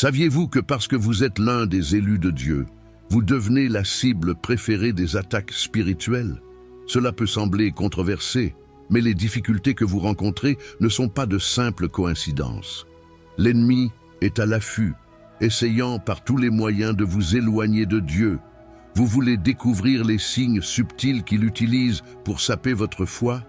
Saviez-vous que parce que vous êtes l'un des élus de Dieu, vous devenez la cible préférée des attaques spirituelles? Cela peut sembler controversé, mais les difficultés que vous rencontrez ne sont pas de simples coïncidences. L'ennemi est à l'affût, essayant par tous les moyens de vous éloigner de Dieu. Vous voulez découvrir les signes subtils qu'il utilise pour saper votre foi?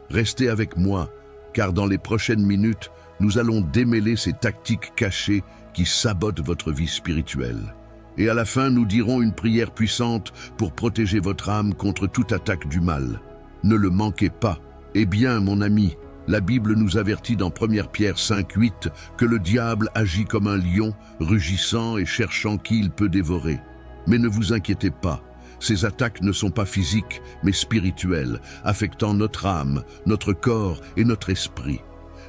Restez avec moi, car dans les prochaines minutes, nous allons démêler ces tactiques cachées qui sabotent votre vie spirituelle. Et à la fin, nous dirons une prière puissante pour protéger votre âme contre toute attaque du mal. Ne le manquez pas. Eh bien, mon ami, la Bible nous avertit dans 1 Pierre 5:8 que le diable agit comme un lion, rugissant et cherchant qui il peut dévorer. Mais ne vous inquiétez pas, ces attaques ne sont pas physiques, mais spirituelles, affectant notre âme, notre corps et notre esprit.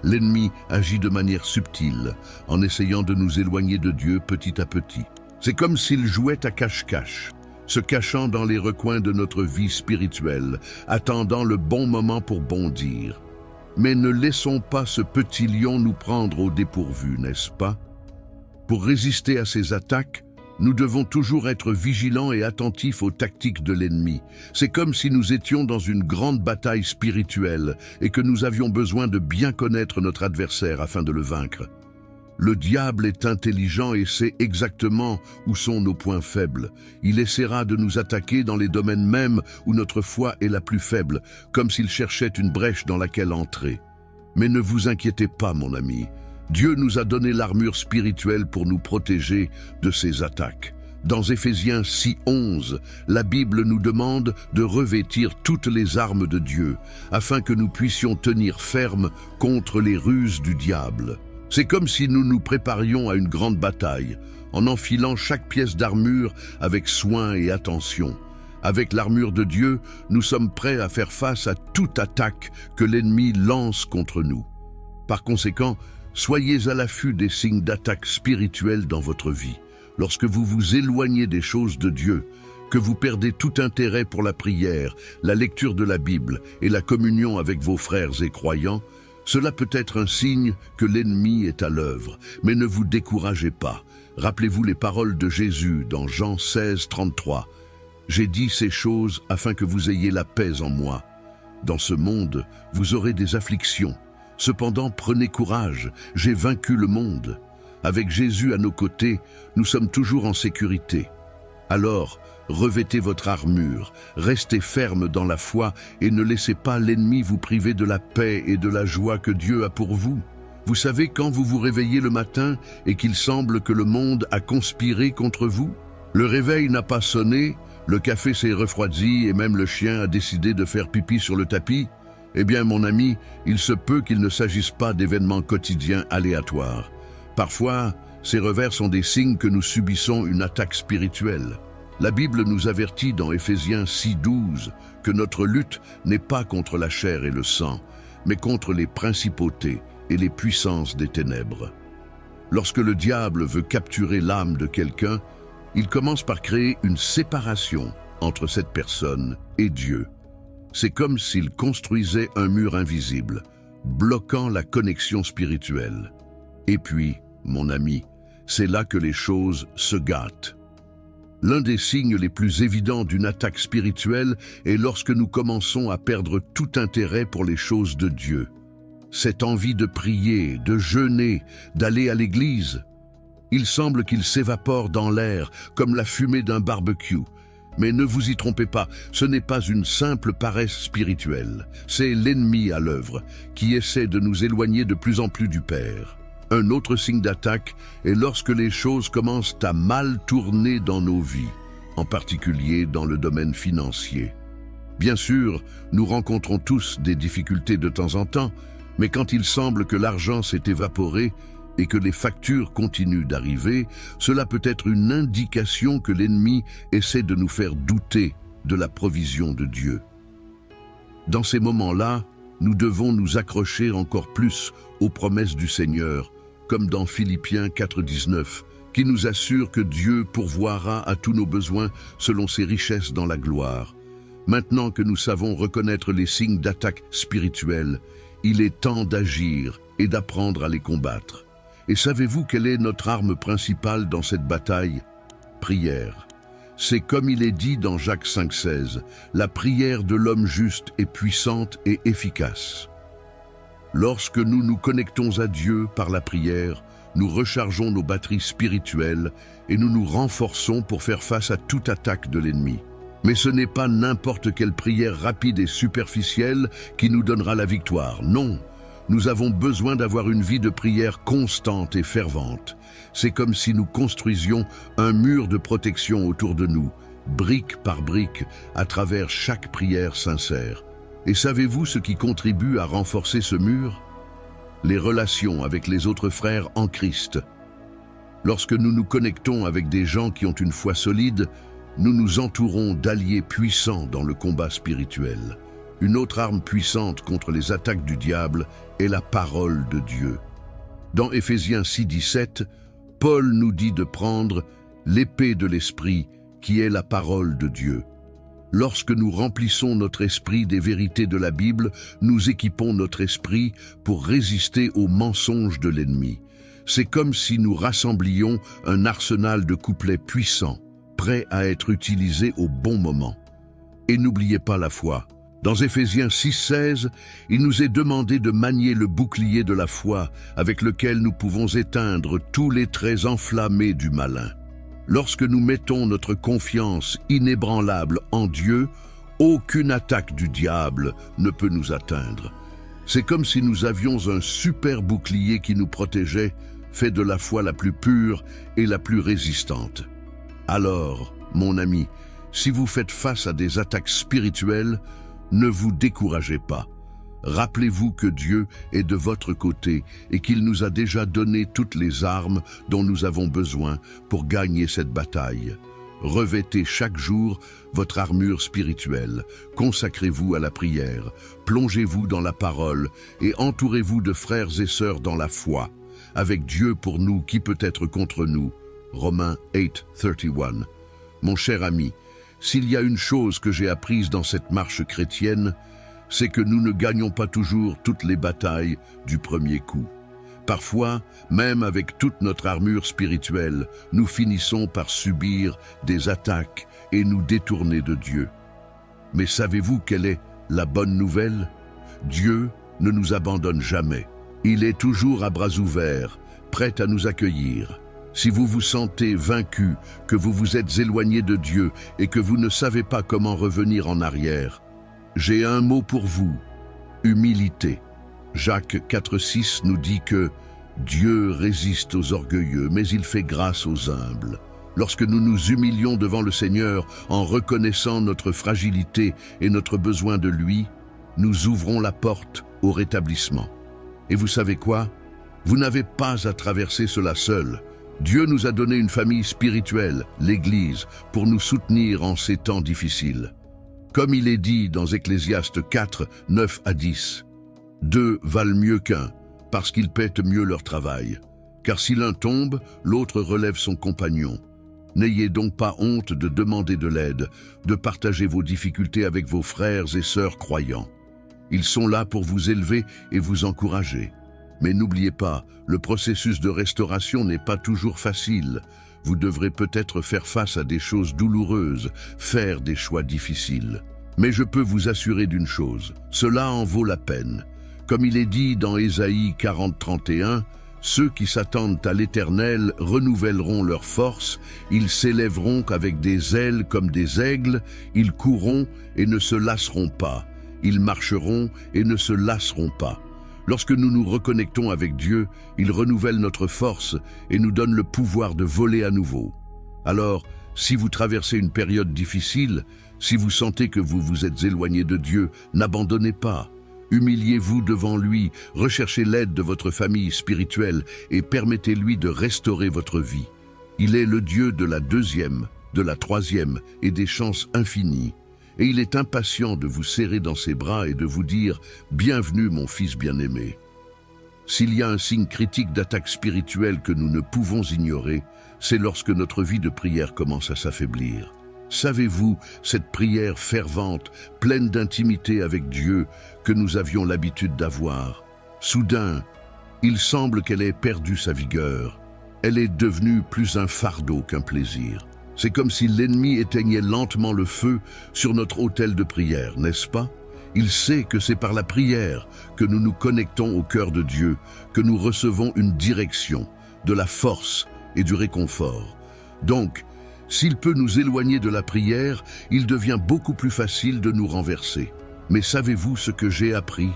L'ennemi agit de manière subtile, en essayant de nous éloigner de Dieu petit à petit. C'est comme s'il jouait à cache-cache, se cachant dans les recoins de notre vie spirituelle, attendant le bon moment pour bondir. Mais ne laissons pas ce petit lion nous prendre au dépourvu, n'est-ce pas? Pour résister à ces attaques, nous devons toujours être vigilants et attentifs aux tactiques de l'ennemi. C'est comme si nous étions dans une grande bataille spirituelle et que nous avions besoin de bien connaître notre adversaire afin de le vaincre. Le diable est intelligent et sait exactement où sont nos points faibles. Il essaiera de nous attaquer dans les domaines mêmes où notre foi est la plus faible, comme s'il cherchait une brèche dans laquelle entrer. Mais ne vous inquiétez pas, mon ami. Dieu nous a donné l'armure spirituelle pour nous protéger de ces attaques. Dans Éphésiens 6:11, la Bible nous demande de revêtir toutes les armes de Dieu, afin que nous puissions tenir ferme contre les ruses du diable. C'est comme si nous nous préparions à une grande bataille, en enfilant chaque pièce d'armure avec soin et attention. Avec l'armure de Dieu, nous sommes prêts à faire face à toute attaque que l'ennemi lance contre nous. Par conséquent, soyez à l'affût des signes d'attaque spirituelle dans votre vie. Lorsque vous vous éloignez des choses de Dieu, que vous perdez tout intérêt pour la prière, la lecture de la Bible et la communion avec vos frères et croyants, cela peut être un signe que l'ennemi est à l'œuvre. Mais ne vous découragez pas. Rappelez-vous les paroles de Jésus dans Jean 16:33. « J'ai dit ces choses afin que vous ayez la paix en moi. Dans ce monde, vous aurez des afflictions. Cependant, prenez courage, j'ai vaincu le monde. » Avec Jésus à nos côtés, nous sommes toujours en sécurité. Alors, revêtez votre armure, restez ferme dans la foi et ne laissez pas l'ennemi vous priver de la paix et de la joie que Dieu a pour vous. Vous savez quand vous vous réveillez le matin et qu'il semble que le monde a conspiré contre vous? Le réveil n'a pas sonné, le café s'est refroidi et même le chien a décidé de faire pipi sur le tapis. Eh bien, mon ami, il se peut qu'il ne s'agisse pas d'événements quotidiens aléatoires. Parfois, ces revers sont des signes que nous subissons une attaque spirituelle. La Bible nous avertit dans Éphésiens 6:12 que notre lutte n'est pas contre la chair et le sang, mais contre les principautés et les puissances des ténèbres. Lorsque le diable veut capturer l'âme de quelqu'un, il commence par créer une séparation entre cette personne et Dieu. C'est comme s'il construisait un mur invisible, bloquant la connexion spirituelle. Et puis, mon ami, c'est là que les choses se gâtent. L'un des signes les plus évidents d'une attaque spirituelle est lorsque nous commençons à perdre tout intérêt pour les choses de Dieu. Cette envie de prier, de jeûner, d'aller à l'église, il semble qu'il s'évapore dans l'air comme la fumée d'un barbecue. Mais ne vous y trompez pas, ce n'est pas une simple paresse spirituelle. C'est l'ennemi à l'œuvre, qui essaie de nous éloigner de plus en plus du Père. Un autre signe d'attaque est lorsque les choses commencent à mal tourner dans nos vies, en particulier dans le domaine financier. Bien sûr, nous rencontrons tous des difficultés de temps en temps, mais quand il semble que l'argent s'est évaporé et que les factures continuent d'arriver, cela peut être une indication que l'ennemi essaie de nous faire douter de la provision de Dieu. Dans ces moments-là, nous devons nous accrocher encore plus aux promesses du Seigneur, comme dans Philippiens 4:19, qui nous assure que Dieu pourvoira à tous nos besoins selon ses richesses dans la gloire. Maintenant que nous savons reconnaître les signes d'attaque spirituelle, il est temps d'agir et d'apprendre à les combattre. Et savez-vous quelle est notre arme principale dans cette bataille? Prière. C'est comme il est dit dans Jacques 5,16, la prière de l'homme juste est puissante et efficace. Lorsque nous nous connectons à Dieu par la prière, nous rechargeons nos batteries spirituelles et nous nous renforçons pour faire face à toute attaque de l'ennemi. Mais ce n'est pas n'importe quelle prière rapide et superficielle qui nous donnera la victoire. Non, nous avons besoin d'avoir une vie de prière constante et fervente. C'est comme si nous construisions un mur de protection autour de nous, brique par brique, à travers chaque prière sincère. Et savez-vous ce qui contribue à renforcer ce mur? Les relations avec les autres frères en Christ. Lorsque nous nous connectons avec des gens qui ont une foi solide, nous nous entourons d'alliés puissants dans le combat spirituel. Une autre arme puissante contre les attaques du diable est la parole de Dieu. Dans Éphésiens 6,17, Paul nous dit de prendre l'épée de l'esprit qui est la parole de Dieu. Lorsque nous remplissons notre esprit des vérités de la Bible, nous équipons notre esprit pour résister aux mensonges de l'ennemi. C'est comme si nous rassemblions un arsenal de couplets puissants, prêts à être utilisés au bon moment. Et n'oubliez pas la foi. Dans Éphésiens 6,16, il nous est demandé de manier le bouclier de la foi avec lequel nous pouvons éteindre tous les traits enflammés du malin. Lorsque nous mettons notre confiance inébranlable en Dieu, aucune attaque du diable ne peut nous atteindre. C'est comme si nous avions un super bouclier qui nous protégeait, fait de la foi la plus pure et la plus résistante. Alors, mon ami, si vous faites face à des attaques spirituelles, ne vous découragez pas. Rappelez-vous que Dieu est de votre côté et qu'il nous a déjà donné toutes les armes dont nous avons besoin pour gagner cette bataille. Revêtez chaque jour votre armure spirituelle, consacrez-vous à la prière, plongez-vous dans la parole et entourez-vous de frères et sœurs dans la foi. Avec Dieu pour nous, qui peut être contre nous? Romains 8:31. Mon cher ami, s'il y a une chose que j'ai apprise dans cette marche chrétienne, c'est que nous ne gagnons pas toujours toutes les batailles du premier coup. Parfois, même avec toute notre armure spirituelle, nous finissons par subir des attaques et nous détourner de Dieu. Mais savez-vous quelle est la bonne nouvelle? Dieu ne nous abandonne jamais. Il est toujours à bras ouverts, prêt à nous accueillir. Si vous vous sentez vaincu, que vous vous êtes éloigné de Dieu et que vous ne savez pas comment revenir en arrière, j'ai un mot pour vous, humilité. Jacques 4,6 nous dit que Dieu résiste aux orgueilleux, mais il fait grâce aux humbles. Lorsque nous nous humilions devant le Seigneur en reconnaissant notre fragilité et notre besoin de lui, nous ouvrons la porte au rétablissement. Et vous savez quoi? Vous n'avez pas à traverser cela seul. Dieu nous a donné une famille spirituelle, l'Église, pour nous soutenir en ces temps difficiles. Comme il est dit dans Ecclésiaste 4, 9 à 10, « Deux valent mieux qu'un, parce qu'ils paient mieux leur travail. Car si l'un tombe, l'autre relève son compagnon. N'ayez donc pas honte de demander de l'aide, de partager vos difficultés avec vos frères et sœurs croyants. Ils sont là pour vous élever et vous encourager. Mais n'oubliez pas, le processus de restauration n'est pas toujours facile. Vous devrez peut-être faire face à des choses douloureuses, faire des choix difficiles. Mais je peux vous assurer d'une chose, cela en vaut la peine. Comme il est dit dans Ésaïe 40, 31, « Ceux qui s'attendent à l'Éternel renouvelleront leurs forces, ils s'élèveront avec des ailes comme des aigles, ils courront et ne se lasseront pas, ils marcheront et ne se lasseront pas. » Lorsque nous nous reconnectons avec Dieu, il renouvelle notre force et nous donne le pouvoir de voler à nouveau. Alors, si vous traversez une période difficile, si vous sentez que vous vous êtes éloigné de Dieu, n'abandonnez pas. Humiliez-vous devant lui, recherchez l'aide de votre famille spirituelle et permettez-lui de restaurer votre vie. Il est le Dieu de la deuxième, de la troisième et des chances infinies. Et il est impatient de vous serrer dans ses bras et de vous dire « Bienvenue mon fils bien-aimé ». S'il y a un signe critique d'attaque spirituelle que nous ne pouvons ignorer, c'est lorsque notre vie de prière commence à s'affaiblir. Savez-vous, cette prière fervente, pleine d'intimité avec Dieu que nous avions l'habitude d'avoir? Soudain, Il semble qu'elle ait perdu sa vigueur. Elle est devenue plus un fardeau qu'un plaisir. C'est comme si l'ennemi éteignait lentement le feu sur notre autel de prière, n'est-ce pas? Il sait que c'est par la prière que nous nous connectons au cœur de Dieu, que nous recevons une direction, de la force et du réconfort. Donc, s'il peut nous éloigner de la prière, il devient beaucoup plus facile de nous renverser. Mais savez-vous ce que j'ai appris?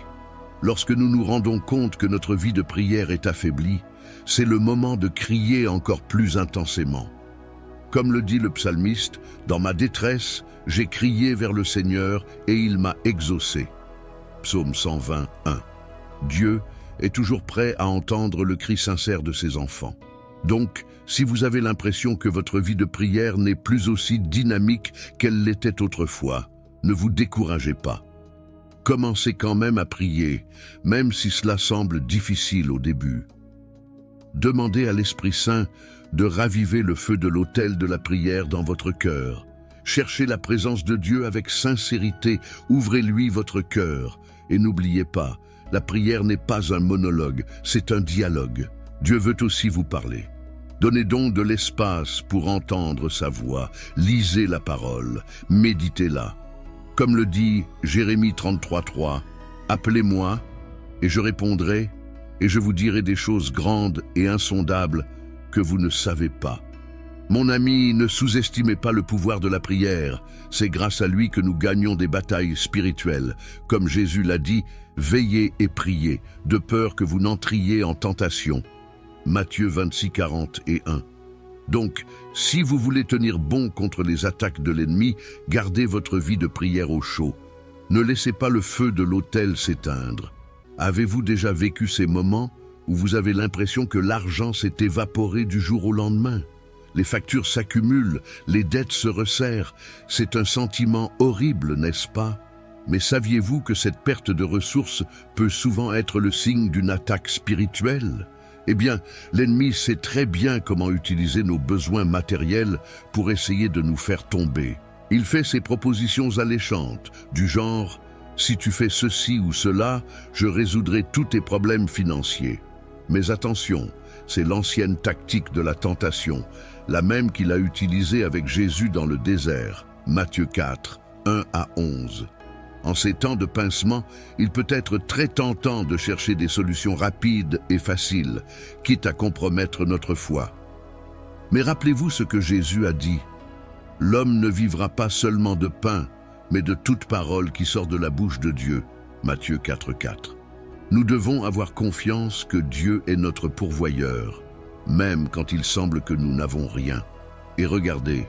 Lorsque nous nous rendons compte que notre vie de prière est affaiblie, c'est le moment de crier encore plus intensément. Comme le dit le psalmiste, « Dans ma détresse, j'ai crié vers le Seigneur et il m'a exaucé. » Psaume 121. Dieu est toujours prêt à entendre le cri sincère de ses enfants. Donc, si vous avez l'impression que votre vie de prière n'est plus aussi dynamique qu'elle l'était autrefois, ne vous découragez pas. Commencez quand même à prier, même si cela semble difficile au début. Demandez à l'Esprit Saint de raviver le feu de l'autel de la prière dans votre cœur. Cherchez la présence de Dieu avec sincérité, ouvrez-lui votre cœur. Et n'oubliez pas, la prière n'est pas un monologue, c'est un dialogue. Dieu veut aussi vous parler. Donnez donc de l'espace pour entendre sa voix, lisez la parole, méditez-la. Comme le dit Jérémie 33:3, « Appelez-moi, et je répondrai, et je vous dirai des choses grandes et insondables que vous ne savez pas. » Mon ami, ne sous-estimez pas le pouvoir de la prière. C'est grâce à lui que nous gagnons des batailles spirituelles. Comme Jésus l'a dit, « Veillez et priez, de peur que vous n'entriez en tentation. » Matthieu 26:41. Donc, si vous voulez tenir bon contre les attaques de l'ennemi, gardez votre vie de prière au chaud. Ne laissez pas le feu de l'autel s'éteindre. Avez-vous déjà vécu ces moments où vous avez l'impression que l'argent s'est évaporé du jour au lendemain? Les factures s'accumulent, les dettes se resserrent. C'est un sentiment horrible, n'est-ce pas? Mais saviez-vous que cette perte de ressources peut souvent être le signe d'une attaque spirituelle? Eh bien, l'ennemi sait très bien comment utiliser nos besoins matériels pour essayer de nous faire tomber. Il fait ses propositions alléchantes, du genre « Si tu fais ceci ou cela, je résoudrai tous tes problèmes financiers. » Mais attention, c'est l'ancienne tactique de la tentation, la même qu'il a utilisée avec Jésus dans le désert, Matthieu 4, 1-11. En ces temps de pincement, il peut être très tentant de chercher des solutions rapides et faciles, quitte à compromettre notre foi. Mais rappelez-vous ce que Jésus a dit. « L'homme ne vivra pas seulement de pain, mais de toute parole qui sort de la bouche de Dieu. » Matthieu 4,4. Nous devons avoir confiance que Dieu est notre pourvoyeur, même quand il semble que nous n'avons rien. Et regardez,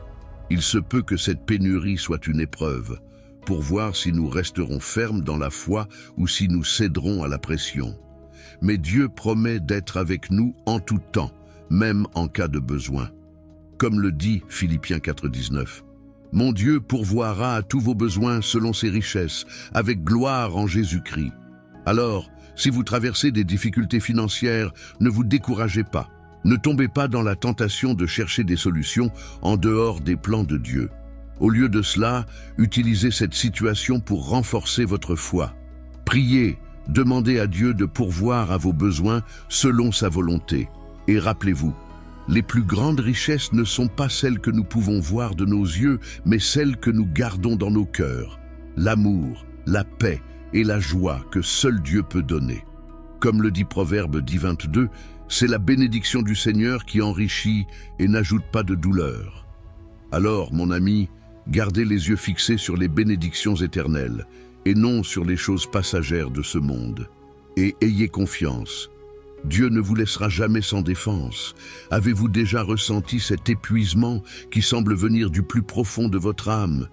il se peut que cette pénurie soit une épreuve, pour voir si nous resterons fermes dans la foi ou si nous céderons à la pression. Mais Dieu promet d'être avec nous en tout temps, même en cas de besoin. Comme le dit Philippiens 4,19. « Mon Dieu pourvoira à tous vos besoins selon ses richesses, avec gloire en Jésus-Christ. » Alors, si vous traversez des difficultés financières, ne vous découragez pas. Ne tombez pas dans la tentation de chercher des solutions en dehors des plans de Dieu. Au lieu de cela, utilisez cette situation pour renforcer votre foi. Priez, demandez à Dieu de pourvoir à vos besoins selon sa volonté. Et rappelez-vous, les plus grandes richesses ne sont pas celles que nous pouvons voir de nos yeux, mais celles que nous gardons dans nos cœurs. L'amour, la paix et la joie que seul Dieu peut donner. Comme le dit Proverbe 10:22, c'est la bénédiction du Seigneur qui enrichit et n'ajoute pas de douleur. Alors, mon ami, gardez les yeux fixés sur les bénédictions éternelles et non sur les choses passagères de ce monde. Et ayez confiance. Dieu ne vous laissera jamais sans défense. Avez-vous déjà ressenti cet épuisement qui semble venir du plus profond de votre âme?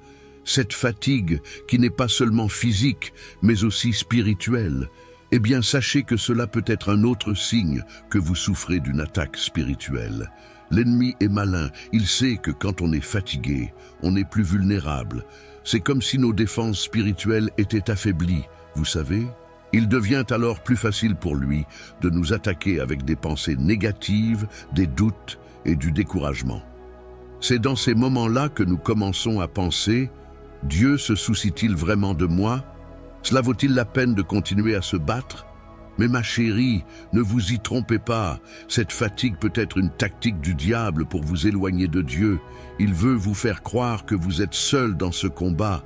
Cette fatigue qui n'est pas seulement physique, mais aussi spirituelle? Eh bien, sachez que cela peut être un autre signe que vous souffrez d'une attaque spirituelle. L'ennemi est malin, il sait que quand on est fatigué, on est plus vulnérable. C'est comme si nos défenses spirituelles étaient affaiblies, vous savez? Il devient alors plus facile pour lui de nous attaquer avec des pensées négatives, des doutes et du découragement. C'est dans ces moments-là que nous commençons à penser « Dieu se soucie-t-il vraiment de moi? Cela vaut-il la peine de continuer à se battre ?» Mais ma chérie, ne vous y trompez pas, cette fatigue peut être une tactique du diable pour vous éloigner de Dieu. Il veut vous faire croire que vous êtes seul dans ce combat,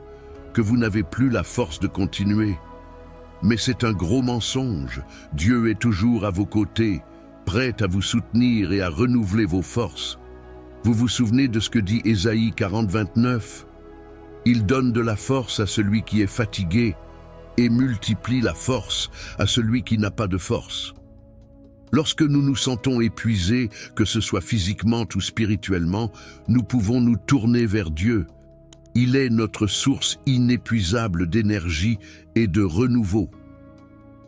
que vous n'avez plus la force de continuer. Mais c'est un gros mensonge. Dieu est toujours à vos côtés, prêt à vous soutenir et à renouveler vos forces. Vous vous souvenez de ce que dit Ésaïe 40, 29 ? Il donne de la force à celui qui est fatigué et multiplie la force à celui qui n'a pas de force. Lorsque nous nous sentons épuisés, que ce soit physiquement ou spirituellement, nous pouvons nous tourner vers Dieu. Il est notre source inépuisable d'énergie et de renouveau.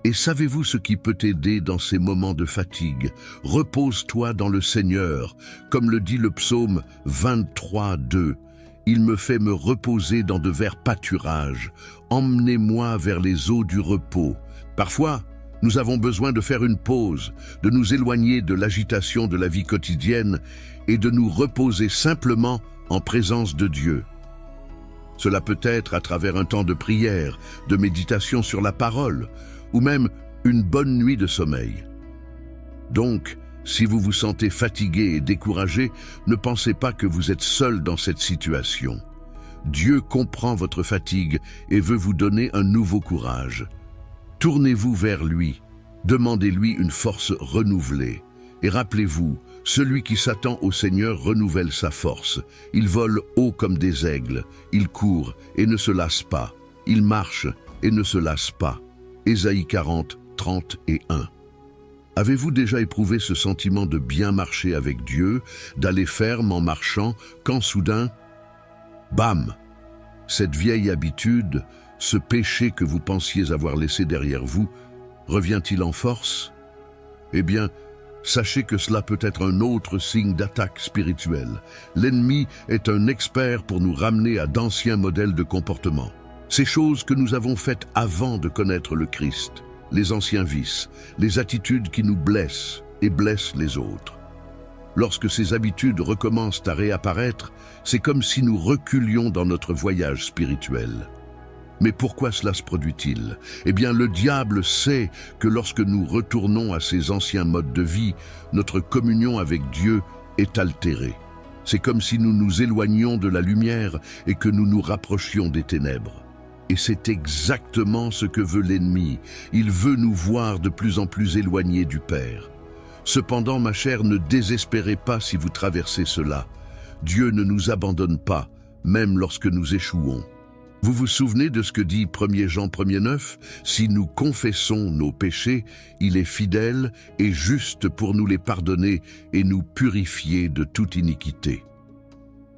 Et savez-vous ce qui peut t'aider dans ces moments de fatigue? Repose-toi dans le Seigneur, comme le dit le psaume 23, 2. Il me fait me reposer dans de verts pâturages. Emmenez-moi vers les eaux du repos. Parfois, nous avons besoin de faire une pause, de nous éloigner de l'agitation de la vie quotidienne et de nous reposer simplement en présence de Dieu. Cela peut être à travers un temps de prière, de méditation sur la parole, ou même une bonne nuit de sommeil. Donc, si vous vous sentez fatigué et découragé, ne pensez pas que vous êtes seul dans cette situation. Dieu comprend votre fatigue et veut vous donner un nouveau courage. Tournez-vous vers lui, demandez-lui une force renouvelée. Et rappelez-vous, celui qui s'attend au Seigneur renouvelle sa force. Il vole haut comme des aigles, il court et ne se lasse pas, il marche et ne se lasse pas. Ésaïe 40, 30 et 1. Avez-vous déjà éprouvé ce sentiment de bien marcher avec Dieu, d'aller ferme en marchant, quand soudain, bam, cette vieille habitude, ce péché que vous pensiez avoir laissé derrière vous, revient-il en force? Eh bien, sachez que cela peut être un autre signe d'attaque spirituelle. L'ennemi est un expert pour nous ramener à d'anciens modèles de comportement. Ces choses que nous avons faites avant de connaître le Christ, les anciens vices, les attitudes qui nous blessent et blessent les autres. Lorsque ces habitudes recommencent à réapparaître, c'est comme si nous reculions dans notre voyage spirituel. Mais pourquoi cela se produit-il? Eh bien, le diable sait que lorsque nous retournons à ces anciens modes de vie, notre communion avec Dieu est altérée. C'est comme si nous nous éloignions de la lumière et que nous nous rapprochions des ténèbres. Et c'est exactement ce que veut l'ennemi. Il veut nous voir de plus en plus éloignés du Père. Cependant, ma chère, ne désespérez pas si vous traversez cela. Dieu ne nous abandonne pas, même lorsque nous échouons. Vous vous souvenez de ce que dit 1 Jean 1,9 ? Si nous confessons nos péchés, il est fidèle et juste pour nous les pardonner et nous purifier de toute iniquité.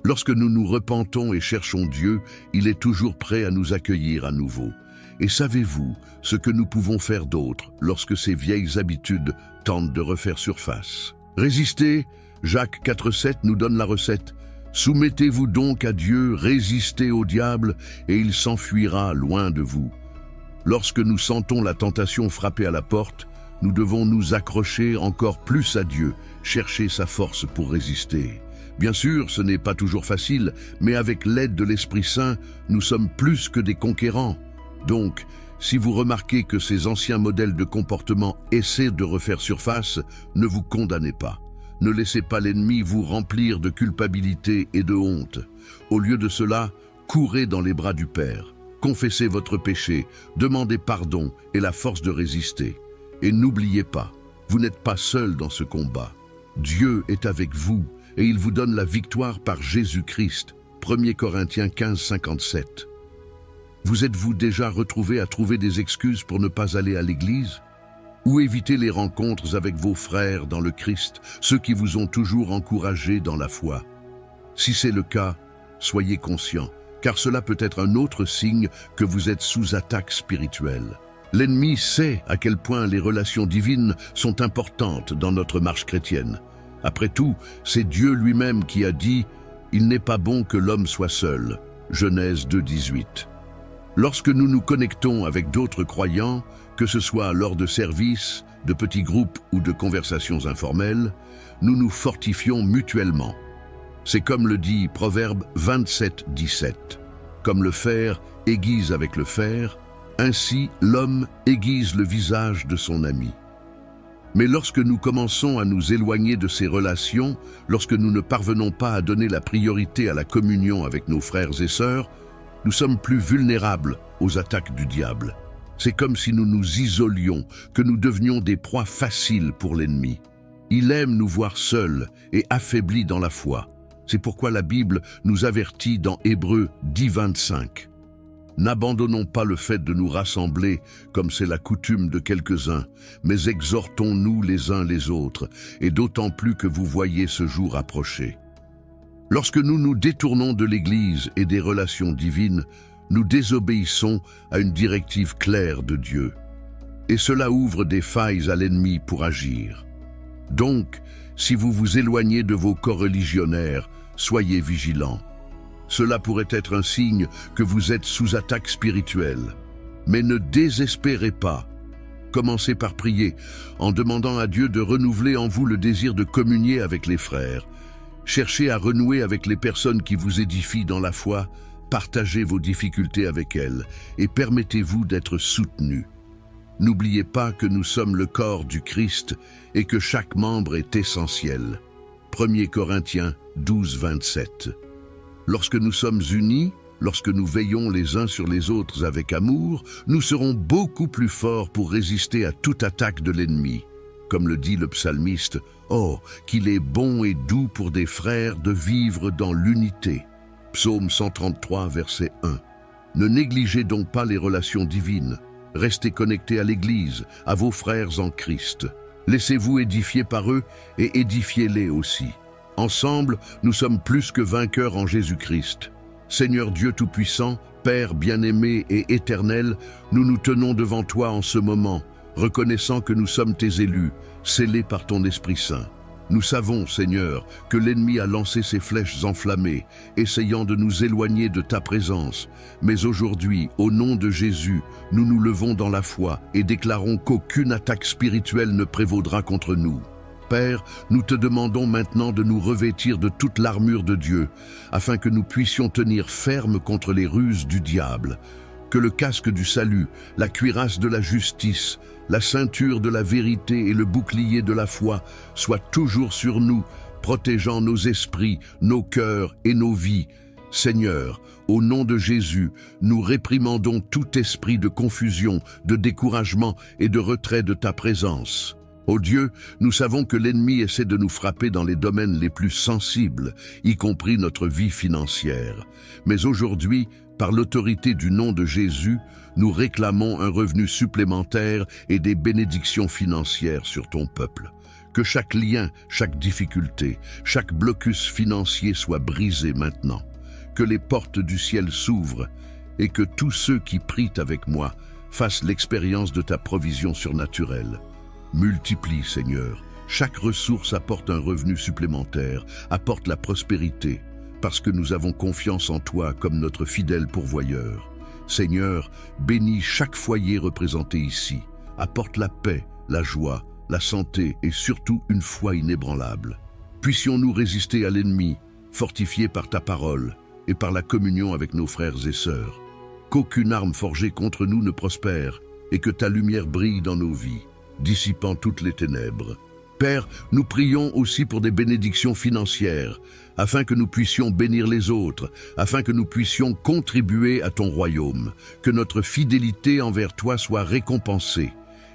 Lorsque nous nous repentons et cherchons Dieu, il est toujours prêt à nous accueillir à nouveau. Et savez-vous ce que nous pouvons faire d'autre lorsque ces vieilles habitudes tentent de refaire surface? Résistez, Jacques 4,7 nous donne la recette. Soumettez-vous donc à Dieu, résistez au diable, et il s'enfuira loin de vous. Lorsque nous sentons la tentation frapper à la porte, nous devons nous accrocher encore plus à Dieu, chercher sa force pour résister. Bien sûr, ce n'est pas toujours facile, mais avec l'aide de l'Esprit Saint, nous sommes plus que des conquérants. Donc, si vous remarquez que ces anciens modèles de comportement essaient de refaire surface, ne vous condamnez pas. Ne laissez pas l'ennemi vous remplir de culpabilité et de honte. Au lieu de cela, courez dans les bras du Père. Confessez votre péché, demandez pardon et la force de résister. Et n'oubliez pas, vous n'êtes pas seul dans ce combat. Dieu est avec vous et il vous donne la victoire par Jésus-Christ. 1 Corinthiens 15, 57. Vous êtes-vous déjà retrouvé à trouver des excuses pour ne pas aller à l'église? Ou éviter les rencontres avec vos frères dans le Christ, ceux qui vous ont toujours encouragé dans la foi? Si c'est le cas, soyez conscients, car cela peut être un autre signe que vous êtes sous attaque spirituelle. L'ennemi sait à quel point les relations divines sont importantes dans notre marche chrétienne. Après tout, c'est Dieu lui-même qui a dit « Il n'est pas bon que l'homme soit seul » Genèse 2, 18. Lorsque nous nous connectons avec d'autres croyants, que ce soit lors de services, de petits groupes ou de conversations informelles, nous nous fortifions mutuellement. C'est comme le dit Proverbe 27, 17. Comme le fer aiguise avec le fer, Ainsi, l'homme aiguise le visage de son ami. Mais lorsque nous commençons à nous éloigner de ces relations, lorsque nous ne parvenons pas à donner la priorité à la communion avec nos frères et sœurs, nous sommes plus vulnérables aux attaques du diable. C'est comme si nous nous isolions, que nous devenions des proies faciles pour l'ennemi. Il aime nous voir seuls et affaiblis dans la foi. C'est pourquoi la Bible nous avertit dans Hébreux 10:25. N'abandonnons pas le fait de nous rassembler, comme c'est la coutume de quelques-uns, mais exhortons-nous les uns les autres, et d'autant plus que vous voyez ce jour approcher. Lorsque nous nous détournons de l'Église et des relations divines, nous désobéissons à une directive claire de Dieu. Et cela ouvre des failles à l'ennemi pour agir. Donc, si vous vous éloignez de vos coreligionnaires, soyez vigilants. Cela pourrait être un signe que vous êtes sous attaque spirituelle. Mais ne désespérez pas. Commencez par prier, en demandant à Dieu de renouveler en vous le désir de communier avec les frères. Cherchez à renouer avec les personnes qui vous édifient dans la foi, partagez vos difficultés avec elles et permettez-vous d'être soutenus. N'oubliez pas que nous sommes le corps du Christ et que chaque membre est essentiel. 1 Corinthiens 12:27. Lorsque nous sommes unis, lorsque nous veillons les uns sur les autres avec amour, nous serons beaucoup plus forts pour résister à toute attaque de l'ennemi. Comme le dit le psalmiste, « Oh, qu'il est bon et doux pour des frères de vivre dans l'unité » Psaume 133, verset 1. Ne négligez donc pas les relations divines. Restez connectés à l'Église, à vos frères en Christ. Laissez-vous édifier par eux et édifiez-les aussi. Ensemble, nous sommes plus que vainqueurs en Jésus-Christ. Seigneur Dieu Tout-Puissant, Père bien-aimé et éternel, nous nous tenons devant toi en ce moment, reconnaissant que nous sommes tes élus, scellés par ton Esprit Saint. Nous savons, Seigneur, que l'ennemi a lancé ses flèches enflammées, essayant de nous éloigner de ta présence. Mais aujourd'hui, au nom de Jésus, nous nous levons dans la foi et déclarons qu'aucune attaque spirituelle ne prévaudra contre nous. Père, nous te demandons maintenant de nous revêtir de toute l'armure de Dieu, afin que nous puissions tenir ferme contre les ruses du diable. Que le casque du salut, la cuirasse de la justice, la ceinture de la vérité et le bouclier de la foi soient toujours sur nous, protégeant nos esprits, nos cœurs et nos vies. Seigneur, au nom de Jésus, nous réprimandons tout esprit de confusion, de découragement et de retrait de ta présence. Ô Dieu, nous savons que l'ennemi essaie de nous frapper dans les domaines les plus sensibles, y compris notre vie financière. Mais aujourd'hui, par l'autorité du nom de Jésus, nous réclamons un revenu supplémentaire et des bénédictions financières sur ton peuple. Que chaque lien, chaque difficulté, chaque blocus financier soit brisé maintenant. Que les portes du ciel s'ouvrent et que tous ceux qui prient avec moi fassent l'expérience de ta provision surnaturelle. Multiplie, Seigneur. Chaque ressource apporte un revenu supplémentaire, apporte la prospérité, parce que nous avons confiance en toi comme notre fidèle pourvoyeur. Seigneur, bénis chaque foyer représenté ici. Apporte la paix, la joie, la santé et surtout une foi inébranlable. Puissions-nous résister à l'ennemi, fortifiés par ta parole et par la communion avec nos frères et sœurs. Qu'aucune arme forgée contre nous ne prospère et que ta lumière brille dans nos vies, dissipant toutes les ténèbres. Père, nous prions aussi pour des bénédictions financières, afin que nous puissions bénir les autres, afin que nous puissions contribuer à ton royaume, que notre fidélité envers toi soit récompensée,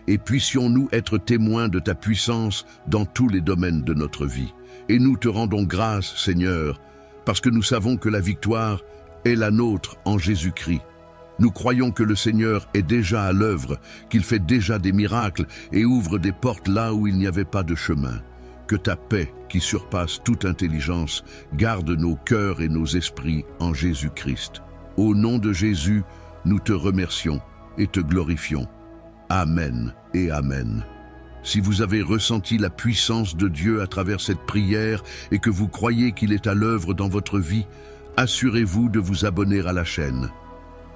et puissions-nous être témoins de ta puissance dans tous les domaines de notre vie. Et nous te rendons grâce, Seigneur, parce que nous savons que la victoire est la nôtre en Jésus-Christ. Nous croyons que le Seigneur est déjà à l'œuvre, qu'il fait déjà des miracles et ouvre des portes là où il n'y avait pas de chemin. Que ta paix, qui surpasse toute intelligence, garde nos cœurs et nos esprits en Jésus-Christ. Au nom de Jésus, nous te remercions et te glorifions. Amen et Amen. Si vous avez ressenti la puissance de Dieu à travers cette prière et que vous croyez qu'il est à l'œuvre dans votre vie, assurez-vous de vous abonner à la chaîne.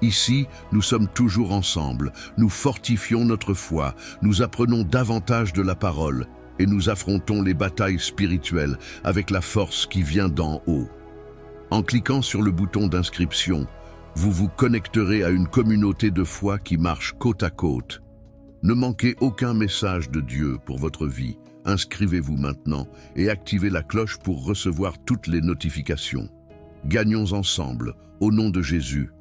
Ici, nous sommes toujours ensemble, nous fortifions notre foi, nous apprenons davantage de la parole et nous affrontons les batailles spirituelles avec la force qui vient d'en haut. En cliquant sur le bouton d'inscription, vous vous connecterez à une communauté de foi qui marche côte à côte. Ne manquez aucun message de Dieu pour votre vie. Inscrivez-vous maintenant et activez la cloche pour recevoir toutes les notifications. Gagnons ensemble, au nom de Jésus.